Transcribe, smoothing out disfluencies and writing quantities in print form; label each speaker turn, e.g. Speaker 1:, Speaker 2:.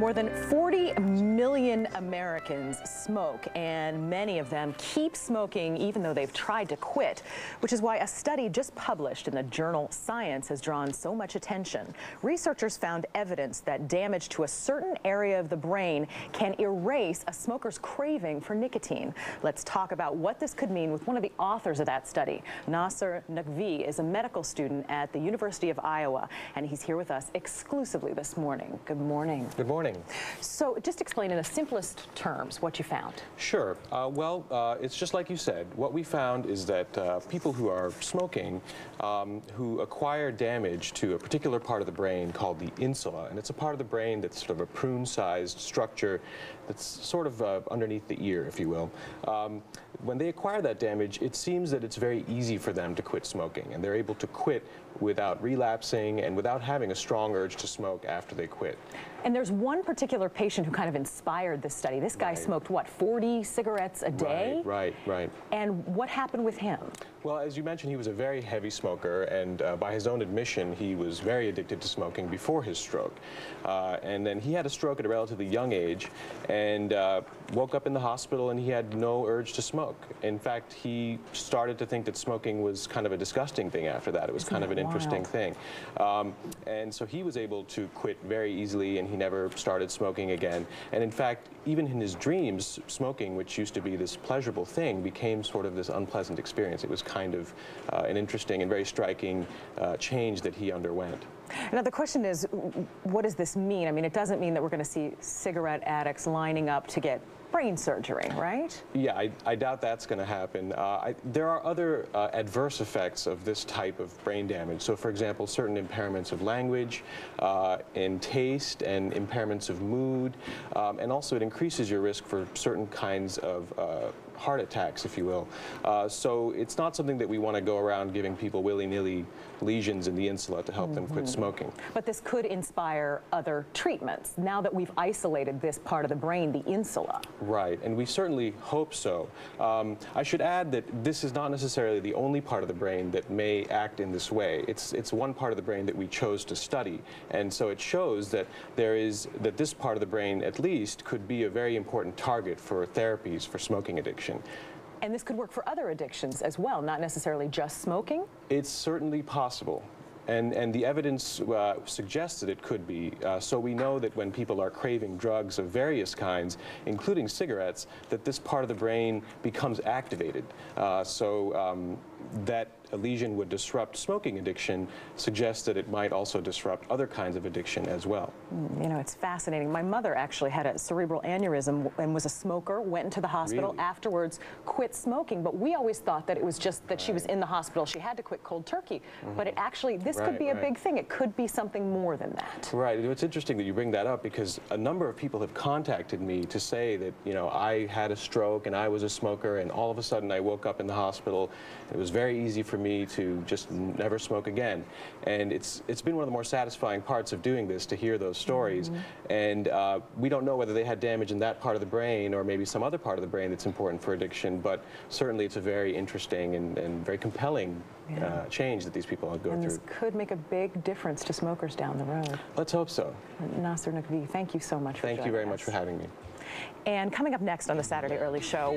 Speaker 1: More than 40 million Americans smoke, and many of them keep smoking even though they've tried to quit, which is why a study just published in the journal Science has drawn so much attention. Researchers found evidence that damage to a certain area of the brain can erase a smoker's craving for nicotine. Let's talk about what this could mean with one of the authors of that study. Nasir Naqvi is a medical student at the University of Iowa, and he's here with us exclusively this morning. Good morning.
Speaker 2: Good morning.
Speaker 1: So just explain in the simplest terms what you found.
Speaker 2: Sure. It's just like you said. What we found is that people who are smoking, who acquire damage to a particular part of the brain called the insula, and it's a part of the brain that's sort of a prune-sized structure that's sort of underneath the ear, if you will. When they acquire that damage, it seems that it's very easy for them to quit smoking, and they're able to quit without relapsing and without having a strong urge to smoke after they quit.
Speaker 1: And there's one particular patient who kind of inspired this study. This guy smoked, what, 40 cigarettes a day?
Speaker 2: Right.
Speaker 1: And what happened with him?
Speaker 2: Well, as you mentioned, he was a very heavy smoker, and by his own admission, he was very addicted to smoking before his stroke. And then he had a stroke at a relatively young age, and woke up in the hospital, and he had no urge to smoke. In fact, he started to think that smoking was kind of a disgusting thing after that. It was kind of an interesting thing. And so he was able to quit very easily, and he never started smoking again. And in fact, even in his dreams, smoking, which used to be this pleasurable thing, became sort of this unpleasant experience. It was kind of an interesting and very striking change that he underwent.
Speaker 1: Now, the question is, what does this mean? I mean, it doesn't mean that we're going to see cigarette addicts lining up to get brain surgery, right?
Speaker 2: Yeah, I doubt that's going to happen. There are other adverse effects of this type of brain damage. So, for example, certain impairments of language, in taste, and impairments of mood, and also it increases your risk for certain kinds of heart attacks, if you will. So it's not something that we want to go around giving people willy-nilly lesions in the insula to help them quit smoking.
Speaker 1: But this could inspire other treatments, now that we've isolated this part of the brain, the insula.
Speaker 2: Right, and we certainly hope so. I should add that this is not necessarily the only part of the brain that may act in this way. It's one part of the brain that we chose to study, and so it shows that this part of the brain, at least, could be a very important target for therapies for smoking addiction.
Speaker 1: And this could work for other addictions as well, not necessarily just smoking?
Speaker 2: It's certainly possible. And the evidence suggests that it could be. So we know that when people are craving drugs of various kinds, including cigarettes, that this part of the brain becomes activated. That a lesion would disrupt smoking addiction suggests that it might also disrupt other kinds of addiction as well.
Speaker 1: You know, it's fascinating. My mother actually had a cerebral aneurysm and was a smoker, went into the hospital, afterwards quit smoking, but we always thought that it was just that she was in the hospital. She had to quit cold turkey, but it actually, this could be a big thing. It could be something more than that. Right.
Speaker 2: It's interesting that you bring that up, because a number of people have contacted me to say that, you know, I had a stroke and I was a smoker, and all of a sudden I woke up in the hospital. It was very easy for me to just never smoke again. And it's been one of the more satisfying parts of doing this, to hear those stories. And we don't know whether they had damage in that part of the brain or maybe some other part of the brain that's important for addiction, but certainly it's a very interesting and very compelling change that these people go through.
Speaker 1: And this could make a big difference to smokers down the road.
Speaker 2: Let's hope so.
Speaker 1: Nasir Naqvi, thank you so much for joining us.
Speaker 2: Thank you very much for having me.
Speaker 1: And coming up next on the Saturday Early Show,